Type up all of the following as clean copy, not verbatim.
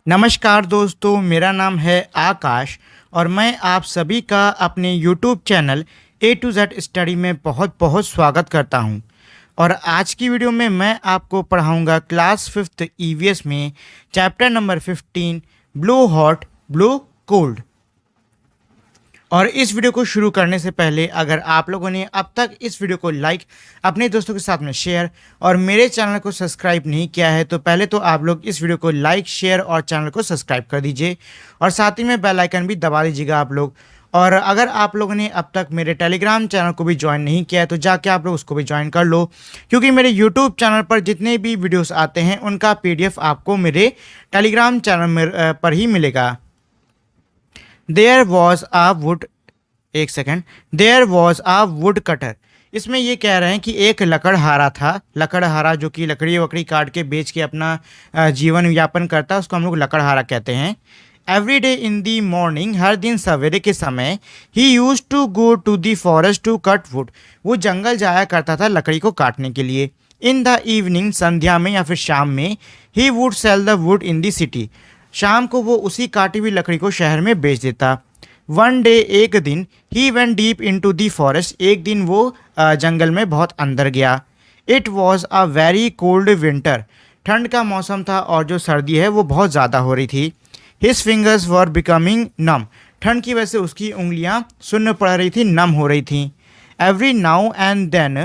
नमस्कार दोस्तों, मेरा नाम है आकाश और मैं आप सभी का अपने YouTube channel A to Z study में बहुत बहुत स्वागत करता हूं। और आज की वीडियो में मैं आपको पढ़ाऊंगा क्लास फिफ्थ ईवीएस में chapter number 15 blue hot blue cold. और इस वीडियो को शुरू करने से पहले अगर आप लोगों ने अब तक इस वीडियो को लाइक, अपने दोस्तों के साथ में शेयर और मेरे चैनल को सब्सक्राइब नहीं किया है तो पहले तो आप लोग इस वीडियो को लाइक, शेयर और चैनल को सब्सक्राइब कर दीजिए और साथ ही में बेल आइकन भी दबा दीजिएगा आप लोग। और अगर आप लोगों ने अब तक मेरे टेलीग्राम चैनल को भी ज्वाइन नहीं किया है तो जाके आप लोग उसको भी ज्वाइन कर लो, क्योंकि मेरे यूट्यूब चैनल पर जितने भी वीडियोस आते हैं उनका पीडीएफ आपको मेरे टेलीग्राम चैनल में पर ही मिलेगा। देयर वॉज आ वुड एक second there was a woodcutter. इसमें ये कह रहे हैं कि एक लकड़हारा था। लकड़हारा जो कि लकड़ी वकड़ी काट के बेच के अपना जीवन यापन करता है, उसको हम लोग लकड़हारा कहते हैं। Every day in the morning, हर दिन सवेरे के समय, he used to go to the forest to cut wood, वो जंगल जाया करता था लकड़ी को काटने के लिए। इन द इवनिंग, संध्या में या फिर शाम में, he would sell the wood in the city, शाम को वो उसी काटी हुई लकड़ी को शहर में बेच देता। वन डे, एक दिन, he went deep into the forest, एक दिन वो जंगल में बहुत अंदर गया। It was a very cold winter, ठंड का मौसम था और जो सर्दी है वो बहुत ज़्यादा हो रही थी। हिज फिंगर्स वर बिकमिंग नम, ठंड की वजह से उसकी उंगलियां सुन्न पड़ रही थी, नम हो रही थी। Every now and then,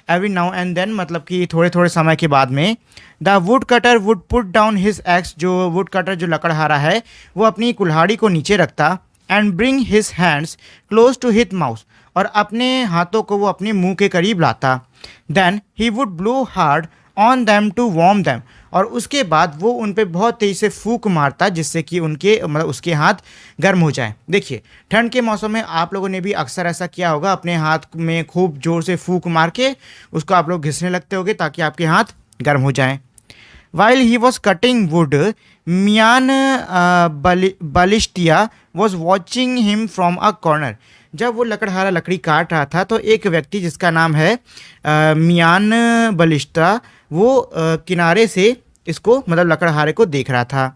every now and then मतलब कि थोड़े थोड़े समय के बाद में, the would cutter would put down his axe, जो वुड कटर जो लकड़हारा है वो अपनी कुल्हाड़ी को नीचे रखता। And bring his hands close to his mouth, और अपने हाथों को वो अपने मुंह के करीब लाता। Then he would blow hard on them to warm them, और उसके बाद वो उन पे बहुत तेज़ी से फूंक मारता जिससे कि उनके मतलब उसके हाथ गर्म हो जाए। देखिए, ठंड के मौसम में आप लोगों ने भी अक्सर ऐसा किया होगा, अपने हाथ में खूब ज़ोर से फूंक मार के उसको आप लोग घिसने लगते होगे ताकि आपके हाथ गर्म हो जाएं। While he was cutting wood, Mian Balishtia was watching him from a corner. जब वो लकड़हारा लकड़ी काट रहा था तो एक व्यक्ति जिसका नाम है मियान बलिश्ता, वो किनारे से इसको मतलब लकड़हारे को देख रहा था।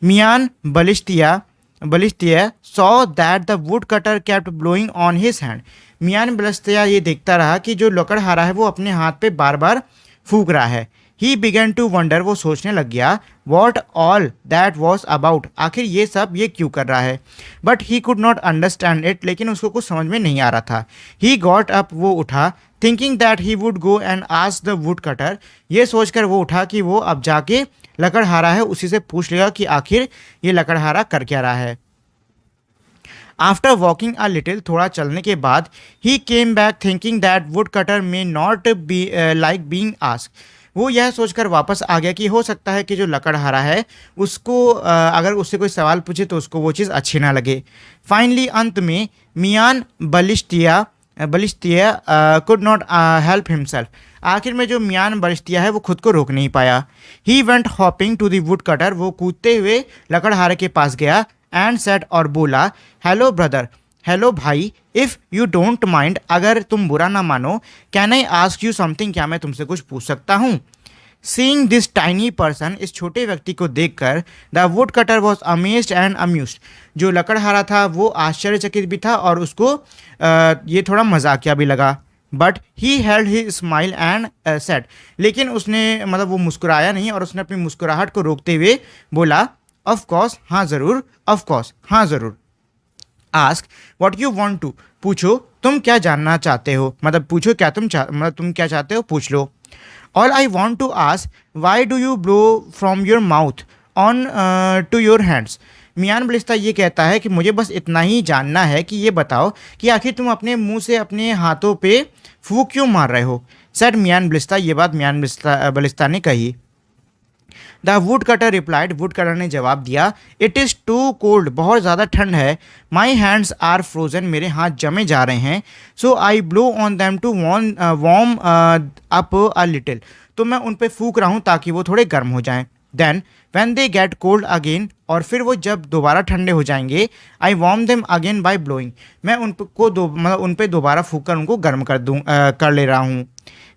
Miyan Balishtiya saw that the would cutter kept blowing on his hand. Miyan Balishtiya ये देखता रहा कि जो लकड़हारा है वो अपने हाथ पे बार बार फूंक रहा है। ही बिगन टू वंडर, वो सोचने लग गया, what all that was about, आखिर ये सब ये क्यों कर रहा है। But he could not understand it, लेकिन उसको कुछ समझ में नहीं आ रहा था। ही गॉट अप, वो उठा, thinking that he would go and ask the wood cutter, ये सोचकर वो उठा कि वो अब जाके लकड़हारा है उसी से पूछ लेगा कि आखिर ये लकड़हारा कर क्या रहा है। आफ्टर वॉकिंग अ लिटिल, थोड़ा चलने के बाद, he came back thinking that wood cutter may not be like being asked, वो यह सोचकर वापस आ गया कि हो सकता है कि जो लकड़हारा है उसको अगर उससे कोई सवाल पूछे तो उसको वो चीज़ अच्छी ना लगे। फाइनली, अंत में, मियान बलिश्तिया कुड नॉट हेल्प हिमसेल्फ, आखिर में जो मियान बलिश्तिया है वो खुद को रोक नहीं पाया। He went hopping to the would cutter, वो कूदते हुए लकड़हारे के पास गया। एंड सेड, और बोला, हेलो ब्रदर, हेलो भाई, इफ़ यू डोंट माइंड, अगर तुम बुरा ना मानो, can I ask you something, क्या मैं तुमसे कुछ पूछ सकता हूँ। सीइंग दिस टाइनी पर्सन, इस छोटे व्यक्ति को देखकर, the wood cutter was amazed and amused, जो लकड़हारा था वो आश्चर्यचकित भी था और उसको ये थोड़ा मजाकिया भी लगा। But he held he smile and said, लेकिन उसने मतलब वो मुस्कुराया नहीं और उसने अपनी मुस्कुराहट को रोकते हुए बोला, ऑफ कोर्स, हाँ ज़रूर, ऑफ कोर्स, हाँ ज़रूर। Ask what you want to, पूछो तुम क्या जानना चाहते हो, मतलब पूछो क्या मतलब तुम क्या चाहते हो, पूछ लो। All I want to ask why do you blow from your mouth on to your hands, Miyan Balishta ये कहता है कि मुझे बस इतना ही जानना है कि ये बताओ कि आखिर तुम अपने मुंह से अपने हाथों पे फूंक क्यों मार रहे हो। सेड मियान बलिश्ता, ये बात मियान बलिश्ता ने कही। The wood cutter replied, would cutter ने जवाब दिया, इट इज़ टू कोल्ड, बहुत ज़्यादा ठंड है। माई हैंड्स आर फ्रोजन, मेरे हाथ जमे जा रहे हैं। So I blow on them to warm up a little, तो मैं उन पे फूंक रहा हूँ ताकि वो थोड़े गर्म हो जाएं। Then when they get cold again, और फिर वो जब दोबारा ठंडे हो जाएंगे, I warm them again by blowing, मैं उनको मतलब उन पे दोबारा फूंक कर उनको गर्म कर ले रहा हूँ।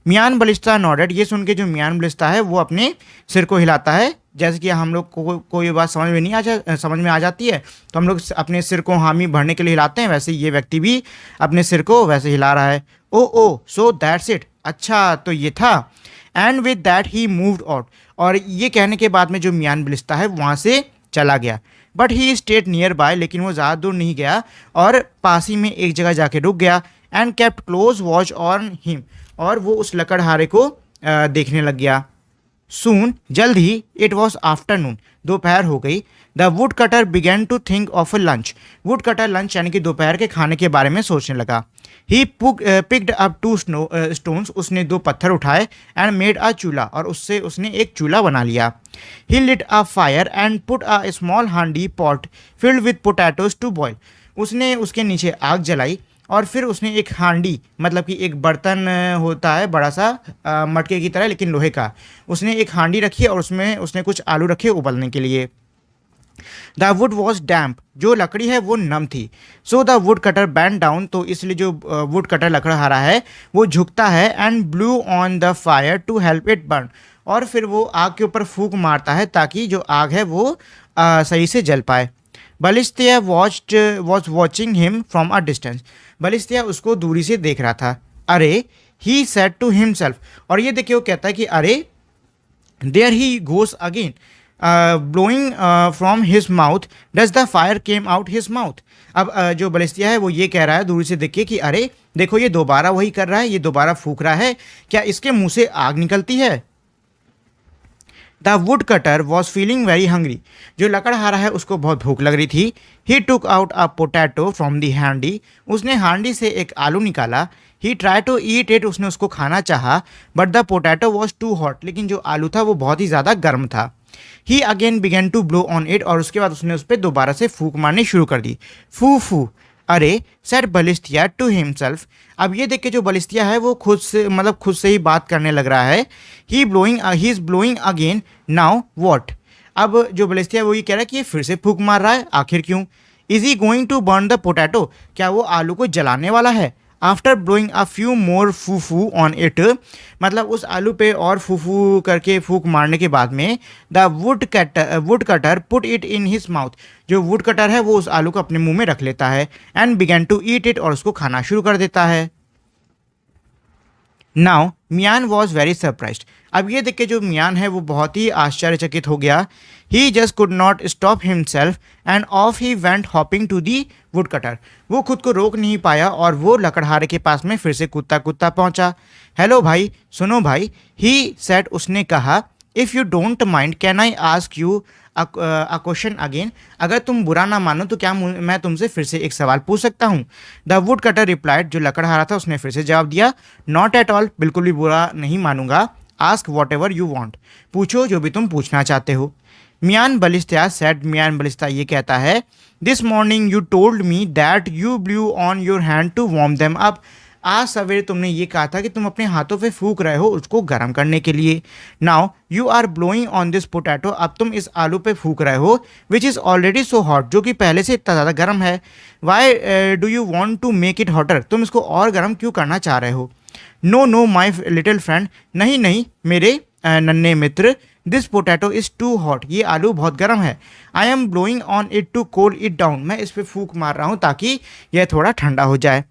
मियान बलिस्ता नॉडेड, ये सुन के जो मियान बलिस्ता है वो अपने सिर को हिलाता है। जैसे कि हम लोग को कोई बात समझ में आ जाती है तो हम लोग अपने सिर को हामी भरने के लिए हिलाते हैं, वैसे ये व्यक्ति भी अपने सिर को वैसे हिला रहा है। ओ सो दैट्स इट, अच्छा तो ये था। And with that he moved out, और ये कहने के बाद में जो मियान बलिस्ता है वहाँ से चला गया। But he stayed near by, लेकिन वो ज़्यादा दूर नहीं गया और पास ही में एक जगह जाके रुक गया। And kept close watch on him, और वो उस लकड़हारे को देखने लग गया। सून, जल्द ही, इट वॉज आफ्टरनून, दोपहर हो गई। The would cutter began to think of a lunch, woodcutter lunch यानी कि दोपहर के खाने के बारे में सोचने लगा। ही पिक्ड अप 2 स्टोन्स, उसने 2 पत्थर उठाए। एंड मेड अ चूल्हा, और उससे उसने एक चूल्हा बना लिया। He lit a fire and put a small handi pot filled with potatoes to boil, उसने उसके नीचे आग जलाई और फिर उसने एक हांडी, मतलब कि एक बर्तन होता है बड़ा सा मटके की तरह लेकिन लोहे का, उसने एक हांडी रखी और उसमें उसने कुछ आलू रखे उबलने के लिए। द वुड वॉज डैम्प, जो लकड़ी है वो नम थी। So the wood cutter band down, तो इसलिए जो वुड कटर लकड़हारा है वो झुकता है। And blew on the fire to help it burn, और फिर वो आग के ऊपर फूंक मारता है ताकि जो आग है वो सही से जल पाए। Balistiya was watching him from a distance, Balistiya उसको दूरी से देख रहा था। अरे, ही सेड टू हिमसेल्फ, और ये देखिए वो कहता है कि अरे, there he goes again blowing from his mouth, does the fire came out his mouth. अब जो बलिस्तिया है वो ये कह रहा है दूरी से देखिए कि अरे देखो ये दोबारा वही कर रहा है, ये दोबारा फूंक रहा है, क्या इसके मुंह से आग निकलती है। The would cutter was feeling very hungry, जो लकड़हारा है उसको बहुत भूख लग रही थी। He took out a potato from the handi, उसने हांडी से एक आलू निकाला। He tried to eat it, उसने उसको खाना चाहा। But the potato was too hot, लेकिन जो आलू था वो बहुत ही ज़्यादा गर्म था। He again began to blow on it, और उसके बाद उसने उस पर दोबारा से फूंक मारनी शुरू कर दी। फू फू, अरे, सेड बलिस्तिया टू हिमसेल्फ। अब ये देख के जो बलिस्तिया है वो खुद से ही बात करने लग रहा है। He is blowing again, now what. अब जो बलिस्तिया वो ये कह रहा है कि ये फिर से फूंक मार रहा है, आखिर क्यों। Is he going to burn the potato, क्या वो आलू को जलाने वाला है। After blowing a few more phoo on it, मतलब उस आलू पे और फू करके फूंक मारने के बाद में the would cutter put it in his mouth, जो वुड कटर है वो उस आलू को अपने मुंह में रख लेता है। And began to eat it, और उसको खाना शुरू कर देता है। Now Mian was very surprised, अब ये देख के जो मियान है वो बहुत ही आश्चर्यचकित हो गया। He just could not stop himself and off he went hopping to the would cutter, वो खुद को रोक नहीं पाया और वो लकड़हारे के पास में फिर से कूदता कूदता पहुंचा। हेलो भाई, सुनो भाई, ही सेड, उसने कहा, if you don't mind can I ask you a question again, अगर तुम बुरा ना मानो तो क्या मैं तुमसे फिर से एक सवाल पूछ सकता हूँ। द वुड कटर रिप्लाइड, जो लकड़हारा था उसने फिर से जवाब दिया, नॉट एट ऑल, बिल्कुल भी बुरा नहीं मानूंगा। Ask what ever you want, पूछो जो भी तुम पूछना चाहते हो। मियान बलिस्ता सेड, मियान बलिस्ता ये कहता है, this morning you told me that you blew on your hand to warm them up, आज सवेरे तुमने ये कहा था कि तुम अपने हाथों पे फूंक रहे हो उसको गर्म करने के लिए। Now you are blowing on this potato, अब तुम इस आलू पे फूंक रहे हो, which is already so hot, जो कि पहले से इतना ज़्यादा गर्म है। Why do you want to make it hotter, तुम इसको और गर्म क्यों करना चाह रहे हो। No no my little friend, नहीं नहीं मेरे नन्हे मित्र, this potato is too hot, ये आलू बहुत गर्म है। I am blowing on it to cool it down, मैं इस पर फूंक मार रहा हूँ ताकि यह थोड़ा ठंडा हो जाए।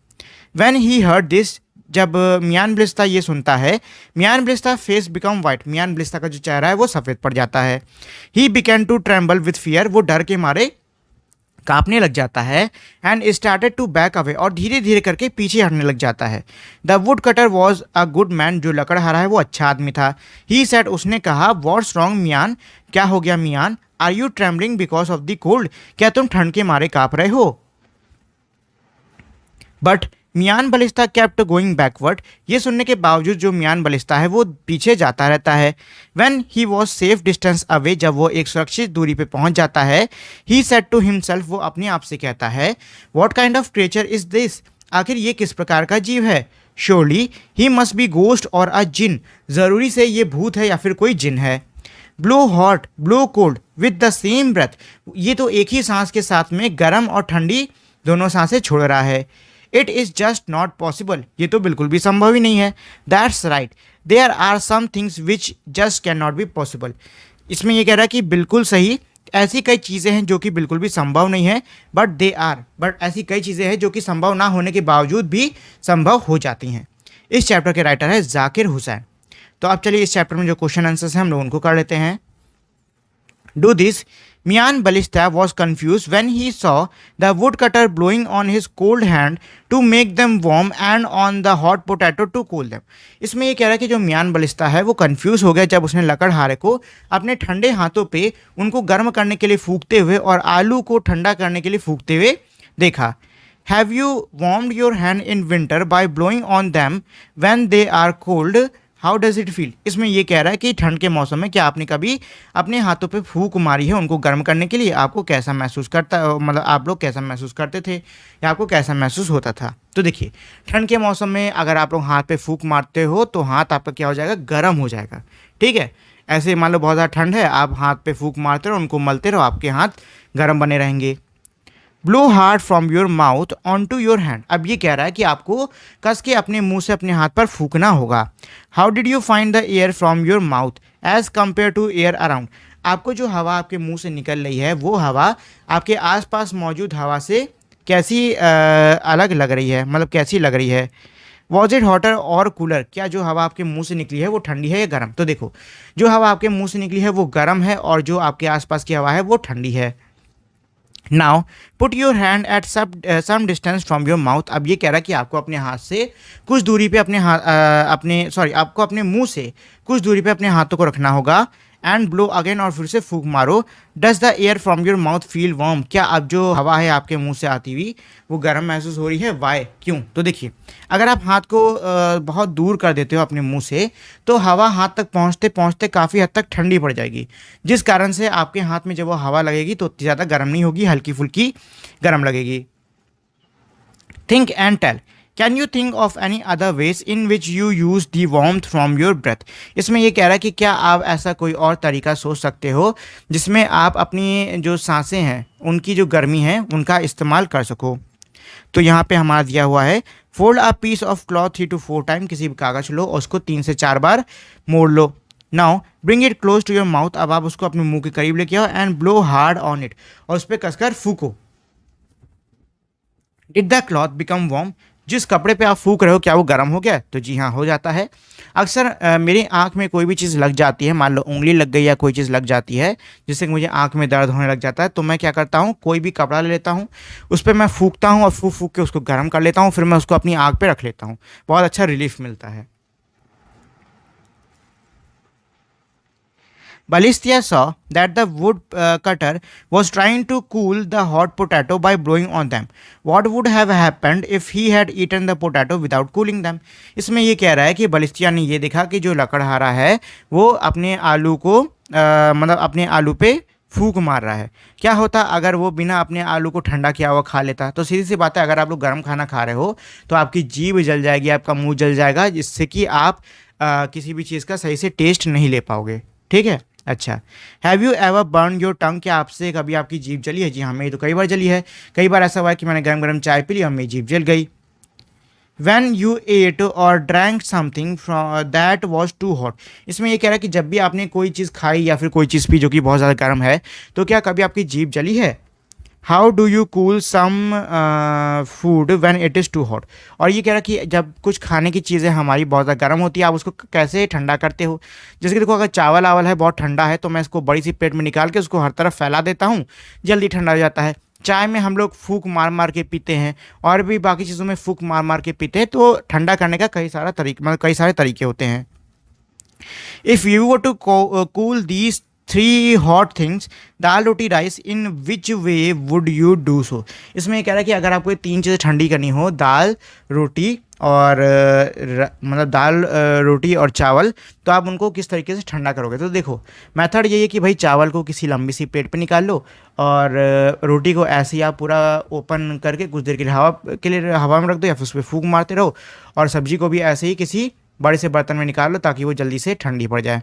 When he heard this, जब मियान बलिस्ता ये सुनता है, Mian Balista face become white, Mian Balista का जो चेहरा है वो सफ़ेद पड़ जाता है। He began to tremble with fear, वो डर के मारे कांपने लग जाता है। And started to back away, और धीरे धीरे करके पीछे हटने लग जाता है। The would cutter was a good man, जो लकड़हारा है वो अच्छा आदमी था। ही सेड, उसने कहा, व्हाट्स रॉन्ग मियान, क्या हो गया Miyan. Are you trembling because of the cold, क्या तुम ठंड के मारे काँप रहे हो। But Miyan Balista kept going backward, ये सुनने के बावजूद जो मियान बलिस्ता है वो पीछे जाता रहता है। When he was safe distance away, जब वो एक सुरक्षित दूरी पे पहुंच जाता है, ही सेड टू हिमसेल्फ, वो अपने आप से कहता है, what kind of creature is this, आखिर ये किस प्रकार का जीव है। Surely he must be ghost और अ जिन, ज़रूरी से ये भूत है या फिर कोई जिन है। Blow hot blow cold with the same breath, ये तो एक ही सांस के साथ में गर्म और ठंडी दोनों सांसें छोड़ रहा है। It is just not possible, ये तो बिल्कुल भी संभव ही नहीं है। That's right, there are some things which just can not be possible. इसमें ये कह रहा है कि बिल्कुल सही, ऐसी कई चीज़ें हैं जो कि बिल्कुल भी संभव नहीं है, बट ऐसी कई चीज़ें हैं जो कि संभव ना होने के बावजूद भी संभव हो जाती हैं। इस चैप्टर के राइटर है जाकिर हुसैन। तो अब चलिए इस चैप्टर में जो क्वेश्चन आंसर्स हैं हम लोग उनको कर लेते हैं। Do this, Mian Balista was confused when he saw the woodcutter blowing on his cold hand to make them warm and on the hot potato to cool them। इसमें ये कह रहा है कि जो मियान बलिस्ता है वो कंफ्यूज हो गया जब उसने लकड़हारे को अपने ठंडे हाथों पे उनको गर्म करने के लिए फूंकते हुए और आलू को ठंडा करने के लिए फूंकते हुए देखा। Have you warmed your hand in winter by blowing on them when they are cold, how does it feel. इसमें ये कह रहा है कि ठंड के मौसम में क्या आपने कभी अपने हाथों पे फूंक मारी है उनको गर्म करने के लिए, आपको कैसा महसूस करता, मतलब आप लोग कैसा महसूस करते थे या आपको कैसा महसूस होता था। तो देखिए, ठंड के मौसम में अगर आप लोग हाथ पे फूंक मारते हो तो हाथ आपका क्या हो जाएगा, गर्म हो जाएगा। ठीक है, ऐसे मान लो बहुत ज़्यादा ठंड है, आप हाथ पे फूंक मारते रहो, उनको मलते रहो, आपके हाथ गर्म बने रहेंगे। Blow hard from your mouth on to your hand, अब ये कह रहा है कि आपको कस के अपने मुंह से अपने हाथ पर फूकना होगा। How did you find the air from your mouth as compare to air around, आपको जो हवा आपके मुंह से निकल रही है वो हवा आपके आसपास मौजूद हवा से कैसी अलग लग रही है, मतलब कैसी लग रही है। वॉज इट हॉटर और कूलर, क्या जो हवा आपके मुंह से निकली है वो ठंडी है या गर्म। तो देखो, जो हवा आपके मुंह से निकली है वो गर्म है और जो आपके आसपास की हवा है वो ठंडी है। Now put your hand at some distance from your mouth, अब ये कह रहा है कि आपको अपने हाथ से कुछ दूरी पे आपको अपने मुंह से कुछ दूरी पे अपने हाथों को रखना होगा। एंड ब्लो अगेन, और फिर से फूंक मारो। Does the air from your mouth feel warm, क्या अब जो हवा है आपके मुंह से आती हुई वो गर्म महसूस हो रही है, वाई, क्यों। तो देखिए, अगर आप हाथ को बहुत दूर कर देते हो अपने मुंह से तो हवा हाथ तक पहुंचते पहुंचते काफ़ी हद तक ठंडी पड़ जाएगी, जिस कारण से आपके हाथ में जब वो हवा लगेगी तो उतनी ज़्यादा गर्म नहीं होगी, हल्की फुल्की गर्म लगेगी। Think and tell, can you think of any other ways in which you use the warmth from your breath, इसमें ये कह रहा है कि क्या आप ऐसा कोई और तरीका सोच सकते हो जिसमें आप अपनी जो सांसें हैं उनकी जो गर्मी है उनका इस्तेमाल कर सको। तो यहाँ पे हमारा दिया हुआ है, fold a piece of cloth 3 to 4 time, किसी भी कागज लो और उसको 3 से 4 बार मोड़ लो। Now bring it close to your mouth, अब आप उसको अपने मुंह के करीब लेके आओ। And blow hard on it, और उस पर कसकर फूको। Did the cloth become warm, जिस कपड़े पे आप फूक रहे हो क्या वो गर्म हो गया। तो जी हाँ, हो जाता है। अक्सर मेरी आँख में कोई भी चीज़ लग जाती है, मान लो उंगली लग गई या कोई चीज़ लग जाती है जिससे कि मुझे आँख में दर्द होने लग जाता है, तो मैं क्या करता हूँ, कोई भी कपड़ा ले लेता हूँ, उस पर मैं फूकता हूँ और फूक फूक के उसको गर्म कर लेता हूँ, फिर मैं उसको अपनी आँख पे रख लेता हूँ, बहुत अच्छा रिलीफ मिलता है। Balistia saw that the woodcutter was trying to cool the hot potato by blowing on them. What would have happened if he had eaten the potato without cooling them? इसमें ये कह रहा है कि बलिस्तिया ने ये देखा कि जो लकड़हारा है वो अपने आलू को मतलब अपने आलू पे फूंक मार रहा है। क्या होता अगर वो बिना अपने आलू को ठंडा किया हुआ खा लेता। तो सीधी सी बात है, अगर आप लोग गर्म खाना खा रहे हो तो आपकी जीभ जल जाएगी, आपका मुंह जल जाएगा, जिससे कि आप किसी भी चीज़ का सही से टेस्ट नहीं ले पाओगे। ठीक है, अच्छा। Have you ever burn your tongue, क्या आपसे कभी आपकी जीभ जली है। जी हाँ, मेरी तो कई बार जली है। कई बार ऐसा हुआ है कि मैंने गर्म गर्म चाय पी ली और मेरी जीभ जल गई। When you ate or drank something from that was too hot, इसमें ये कह रहा है कि जब भी आपने कोई चीज़ खाई या फिर कोई चीज़ पी जो कि बहुत ज़्यादा गर्म है, तो क्या कभी आपकी जीभ जली है। How do you cool some food when it is too hot, और ये कह रहा है कि जब कुछ खाने की चीज़ें हमारी बहुत ज़्यादा गर्म होती है आप उसको कैसे ठंडा करते हो। जैसे कि देखो, अगर चावल आवल है बहुत ठंडा है तो मैं इसको बड़ी सी प्लेट में निकाल के उसको हर तरफ फैला देता हूँ, जल्दी ठंडा हो जाता है। चाय में हम लोग फूंक मार मार के पीते हैं और भी बाकी चीज़ों में फूंक मार मार के पीते हैं, तो ठंडा करने का कई सारे तरीके होते हैं। If you were to cool these 3 hot things, dal roti rice, in which way would you do so. इसमें ये कह रहा है कि अगर आपको 3 चीज़ें ठंडी करनी हो, दाल रोटी और मतलब दाल रोटी और चावल, तो आप उनको किस तरीके से ठंडा करोगे। तो देखो, मेथड यही है कि भाई चावल को किसी लंबी सी प्लेट पे निकाल लो और रोटी को ऐसे ही आप पूरा ओपन करके कुछ देर के लिए हवा में रख दो या फिर उस पर फूंक मारते रहो, और सब्जी को भी ऐसे ही किसी बड़े से बर्तन में निकाल लो ताकि वो जल्दी से ठंडी पड़ जाए।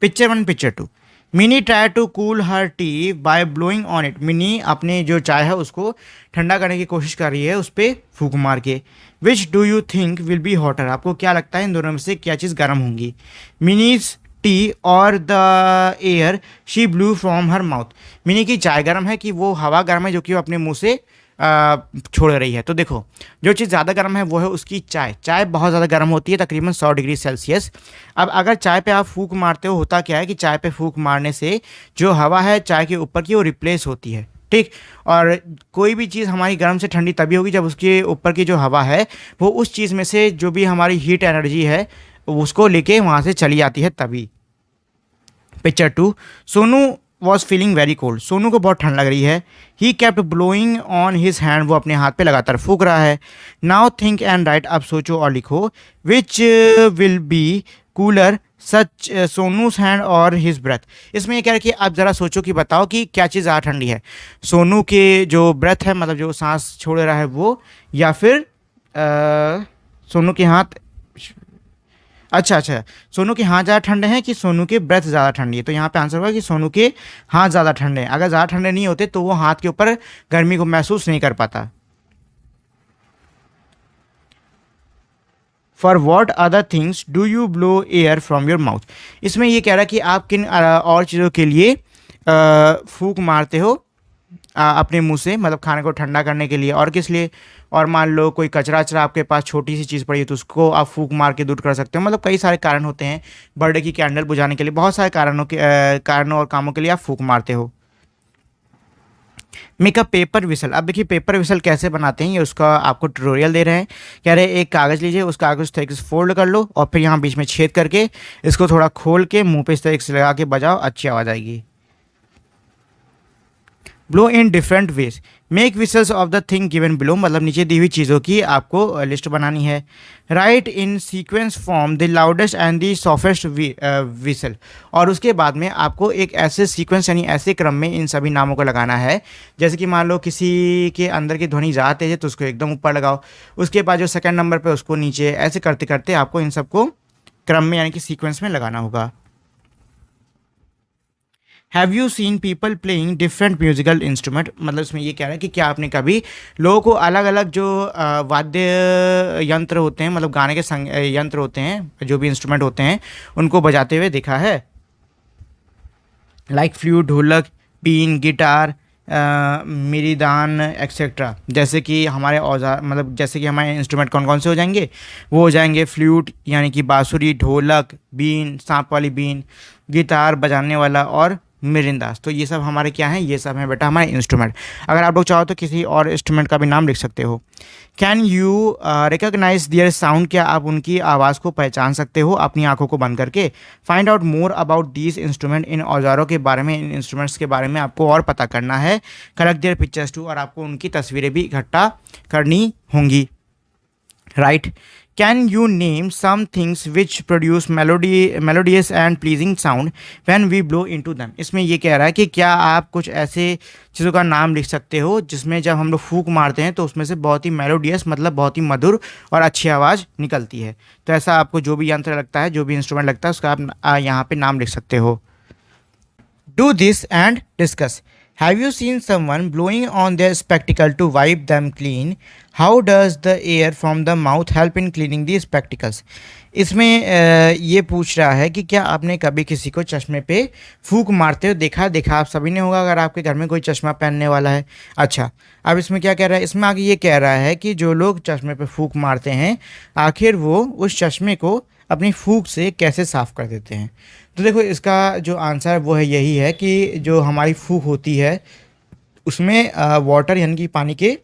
Picture 1 picture 2, Mini try to cool her tea by blowing on it. Mini अपने जो चाय है उसको ठंडा करने की कोशिश कर रही है उस पर फूंक मार के। Which do you think will be hotter, आपको क्या लगता है इन दोनों में से क्या चीज़ गर्म होंगी? मिनीज टी और the air she blue from her mouth. Mini की चाय गर्म है कि वो हवा गर्म है जो कि वो अपने मुंह से छोड़ रही है? तो देखो, जो चीज़ ज़्यादा गर्म है वो है उसकी चाय। चाय बहुत ज़्यादा गर्म होती है, तकरीबन 100 डिग्री सेल्सियस। अब अगर चाय पे आप फूंक मारते हो, होता क्या है कि चाय पे फूंक मारने से जो हवा है चाय के ऊपर की वो रिप्लेस होती है, ठीक। और कोई भी चीज़ हमारी गर्म से ठंडी तभी होगी जब उसके ऊपर की जो हवा है वो उस चीज़ में से जो भी हमारी हीट एनर्जी है उसको लेके वहाँ से चली जाती है तभी। Picture 2, Sonu was feeling very cold. Sonu को बहुत ठंड लग रही है। He kept blowing on his hand, वो अपने हाथ पे लगातार फूंक रहा है। नाउ थिंक एंड राइट, अब सोचो और लिखो। Which will be cooler, such सोनूज hand और हिज ब्रेथ। इसमें ये कह रहा है कि आप ज़रा सोचो कि बताओ कि क्या चीज़ ज़्यादा ठंडी है, सोनू के जो ब्रेथ है मतलब जो सांस छोड़ रहा है वो, या फिर सोनू के हाथ। अच्छा अच्छा, सोनू के हाथ ज़्यादा ठंडे हैं कि सोनू के ब्रेथ ज़्यादा ठंडी है? तो यहाँ पे आंसर होगा कि सोनू के हाथ ज़्यादा ठंडे हैं। अगर ज़्यादा ठंडे नहीं होते तो वो हाथ के ऊपर गर्मी को महसूस नहीं कर पाता। For what other things do you blow air from your mouth. इसमें ये कह रहा है कि आप किन और चीज़ों के लिए फूंक मारते हो अपने मुंह से, मतलब खाने को ठंडा करने के लिए, और किस लिए? और मान लो कोई कचरा वचरा आपके पास छोटी सी चीज़ पड़ी है तो उसको आप फूंक मार के दूर कर सकते हो। मतलब कई सारे कारण होते हैं, बर्थडे की कैंडल बुझाने के लिए, बहुत सारे कारणों और कामों के लिए आप फूंक मारते हो। Make a paper whistle. अब देखिए पेपर विसल कैसे बनाते हैं, ये उसका आपको ट्यूटोरियल दे रहे हैं। कह रहे हैं एक कागज़ लीजिए, उस कागज़ तरीके से फोल्ड कर लो और फिर यहाँ बीच में छेद करके इसको थोड़ा खोल के मुंह पे इस तरीके से लगा के बजाओ, अच्छी आवाज़ आएगी। Blow in different ways, make whistles of the thing given below, मतलब नीचे दी हुई चीज़ों की आपको लिस्ट बनानी है। Right in sequence form the loudest and the softest whistle, और उसके बाद में आपको एक ऐसे सीक्वेंस यानी ऐसे क्रम में इन सभी नामों को लगाना है। जैसे कि मान लो किसी के अंदर की ध्वनि ज़्यादा तेज है तो उसको एकदम ऊपर लगाओ, उसके बाद जो सेकंड नंबर पे उसको नीचे, ऐसे करते करते आपको इन सबको क्रम में यानी कि सीक्वेंस में लगाना होगा। Have you seen people playing different musical instrument, मतलब इसमें ये कह रहा है कि क्या आपने कभी लोगों को अलग अलग जो वाद्य यंत्र होते हैं, मतलब गाने के यंत्र होते हैं, जो भी इंस्ट्रूमेंट होते हैं उनको बजाते हुए देखा है? लाइक फ्लूट, ढोलक, बीन, गिटार, मिरीदान एक्सेट्रा। जैसे कि हमारे औजार, मतलब जैसे कि हमारे इंस्ट्रूमेंट कौन कौन से हो जाएंगे, वो हो जाएंगे फ्लूट यानी कि बांसुरी, ढोलक, बीन सांप वाली बीन, गिटार बजाने वाला, और मिरिंदास। तो ये सब हमारे क्या हैं, ये सब हैं बेटा हमारे इंस्ट्रूमेंट। अगर आप लोग चाहो तो किसी और इंस्ट्रूमेंट का भी नाम लिख सकते हो। Can you recognise their sound, क्या आप उनकी आवाज़ को पहचान सकते हो अपनी आंखों को बंद करके? Find out more about these instrument, इन औजारों के बारे में, इन इंस्ट्रूमेंट्स के बारे में आपको और पता करना है। कलेक्ट देयर पिक्चर्स टू, और आपको उनकी तस्वीरें भी इकट्ठा करनी होंगी। Right, can you name some things which produce melodious and pleasing sound when we blow into them. इसमें ये कह रहा है कि क्या आप कुछ ऐसे चीज़ों का नाम लिख सकते हो जिसमें जब हम लोग फूंक मारते हैं तो उसमें से बहुत ही मेलोडियस, मतलब बहुत ही मधुर और अच्छी आवाज़ निकलती है। तो ऐसा आपको जो भी यंत्र लगता है, जो भी इंस्ट्रूमेंट लगता है, उसका आप यहाँ पे नाम लिख सकते हो। Do this and discuss. Have you seen someone blowing on their spectacle to wipe them clean? How does the air from the mouth help in cleaning the spectacles? इसमें ये पूछ रहा है कि क्या आपने कभी किसी को चश्मे पे फूंक मारते हो देखा? देखा आप सभी ने होगा अगर आपके घर में कोई चश्मा पहनने वाला है। अच्छा, अब इसमें क्या कह रहा है, इसमें आगे ये कह रहा है कि जो लोग चश्मे पे फूंक मारते हैं आखिर वो उस चश्मे को अपनी फूंक से कैसे साफ़ कर देते हैं। तो देखो इसका जो आंसर है वो है यही है कि जो हमारी फूंक होती है उसमें वाटर यानी कि पानी के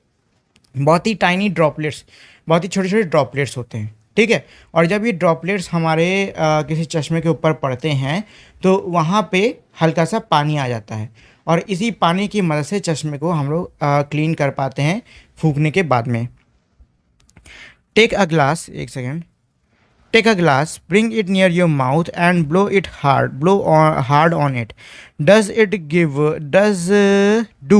बहुत ही टाइनी ड्रॉपलेट्स, बहुत ही छोटे छोटे ड्रॉपलेट्स होते हैं, ठीक है। और जब ये ड्रॉपलेट्स हमारे किसी चश्मे के ऊपर पड़ते हैं तो वहाँ पे हल्का सा पानी आ जाता है, और इसी पानी की मदद से चश्मे को हम लोग क्लीन कर पाते हैं फूंकने के बाद में। टेक अ ग्लास, एक second, take a glass, bring it near your mouth and blow it hard, hard on it. Does do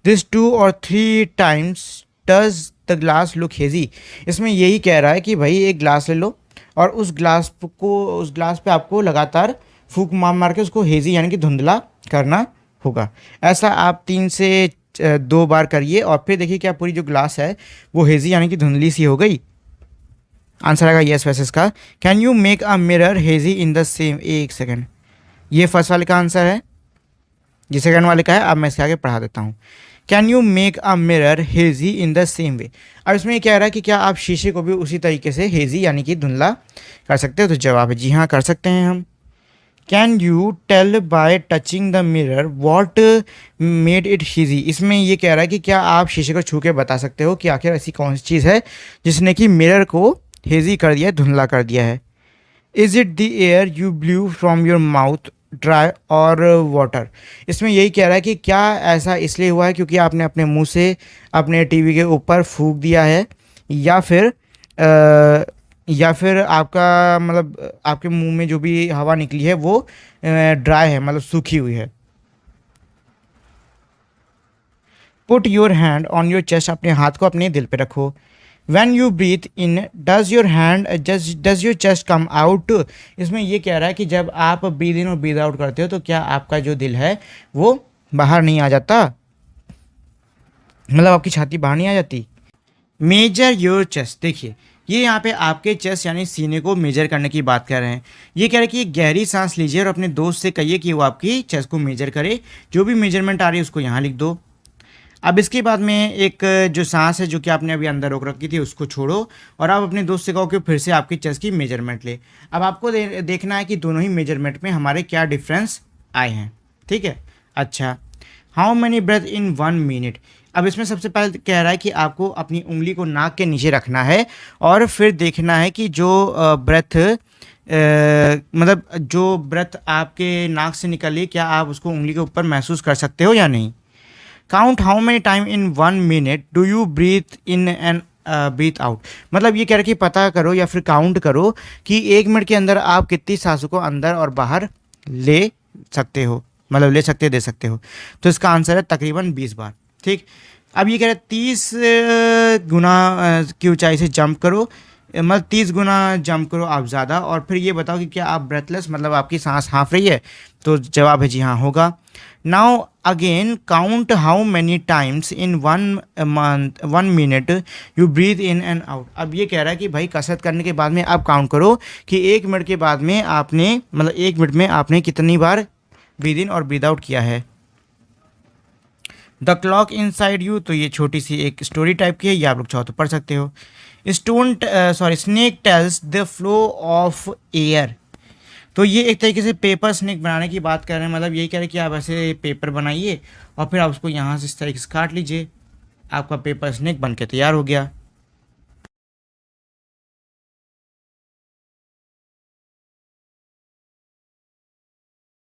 this 2 or 3 times? Does the glass look hazy? इसमें यही कह रहा है कि भाई एक ग्लास ले लो और उस ग्लास पे आपको लगातार फूंक मार मार के उसको हेज़ी यानी कि धुंधला करना होगा। ऐसा आप 3 से 2 बार करिए और फिर देखिए क्या पूरी जो ग्लास है वो हेज़ी यानी कि धुंधली सी हो गई। आंसर आएगा यस वैसे इसका। Can you make a mirror hazy in the same, एक सेकेंड, ये फर्स्ट वाले का आंसर है, ये सेकंड वाले का है। अब मैं इसके आगे पढ़ा देता हूँ। Can you make a mirror hazy in the same way. अब इसमें ये कह रहा है कि क्या आप शीशे को भी उसी तरीके से हेज़ी यानी कि धुंधला कर सकते हो। तो जवाब है जी हाँ, कर सकते हैं हम। Can you tell by touching the mirror what made it hazy. इसमें ये कह रहा है कि क्या आप शीशे को छू के बता सकते हो कि आखिर ऐसी कौन सी चीज़ है जिसने कि मिरर को हेज़ी कर दिया है, धुंधला कर दिया है। Is it the air you blue from your mouth dry और वाटर। इसमें यही कह रहा है कि क्या ऐसा इसलिए हुआ है क्योंकि आपने अपने मुंह से अपने टीवी के ऊपर फूंक दिया है, या फिर आपका मतलब आपके मुंह में जो भी हवा निकली है वो ड्राई है, मतलब सूखी हुई है। Put your hand on your chest, अपने हाथ को अपने दिल पे रखो। When you breathe in does your chest come out. इसमें ये कह रहा है कि जब आप ब्रीद इन और ब्रीद आउट करते हो तो क्या आपका जो दिल है वो बाहर नहीं आ जाता, मतलब आपकी छाती बाहर नहीं आ जाती। मेजर योर चेस्ट, देखिए ये यहाँ पे आपके चेस्ट यानी सीने को मेजर करने की बात कर रहे हैं। ये कह रहे हैं कि एक गहरी सांस लीजिए और अपने दोस्त से कहिए कि वो आपकी चेस्ट को मेजर करे। जो भी मेजरमेंट आ रही है उसको यहाँ लिख दो। अब इसके बाद में एक जो सांस है जो कि आपने अभी अंदर रोक रखी थी उसको छोड़ो और आप अपने दोस्त से कहो कि फिर से आपकी चेस्ट की मेजरमेंट ले। अब आपको देखना है कि दोनों ही मेजरमेंट में हमारे क्या डिफरेंस आए हैं, ठीक है। अच्छा, how many breath in 1 minute. अब इसमें सबसे पहले कह रहा है कि आपको अपनी उंगली को नाक के नीचे रखना है और फिर देखना है कि जो ब्रेथ मतलब जो ब्रेथ आपके नाक से निकली क्या आप उसको उंगली के ऊपर महसूस कर सकते हो या नहीं। Count how many time in 1 minute do you breathe in and breathe out. मतलब ये कह रहा है कि पता करो या फिर काउंट करो कि 1 मिनट के अंदर आप कितनी सांसों को अंदर और बाहर ले सकते हो, मतलब ले सकते दे सकते हो। तो इसका आंसर है तकरीबन 20 बार, ठीक। अब ये कह रहा है 30 गुना की ऊंचाई से जंप करो, मतलब 30 गुना जंप करो आप ज़्यादा, और फिर ये बताओ कि क्या आप ब्रेथलेस मतलब आपकी सांस हाँफ रही है। तो जवाब है जी हाँ, होगा। Now again count how many times in 1 minute you breathe in and out. अब ये कह रहा है कि भाई कसरत करने के बाद में आप काउंट करो कि 1 मिनट के बाद में आपने मतलब 1 मिनट में आपने कितनी बार ब्रीथ इन और ब्रीथ आउट किया है। The clock in side you, तो ये छोटी सी एक स्टोरी टाइप की है, ये आप लोग चाहो तो पढ़ सकते हो। Snake tells the flow of air. तो ये एक तरीके से पेपर स्नेक बनाने की बात कर रहे हैं, मतलब यही कह रहे हैं कि आप ऐसे पेपर बनाइए और फिर आप उसको यहाँ से इस तरीके से काट लीजिए, आपका पेपर स्नेक बन के तैयार हो गया।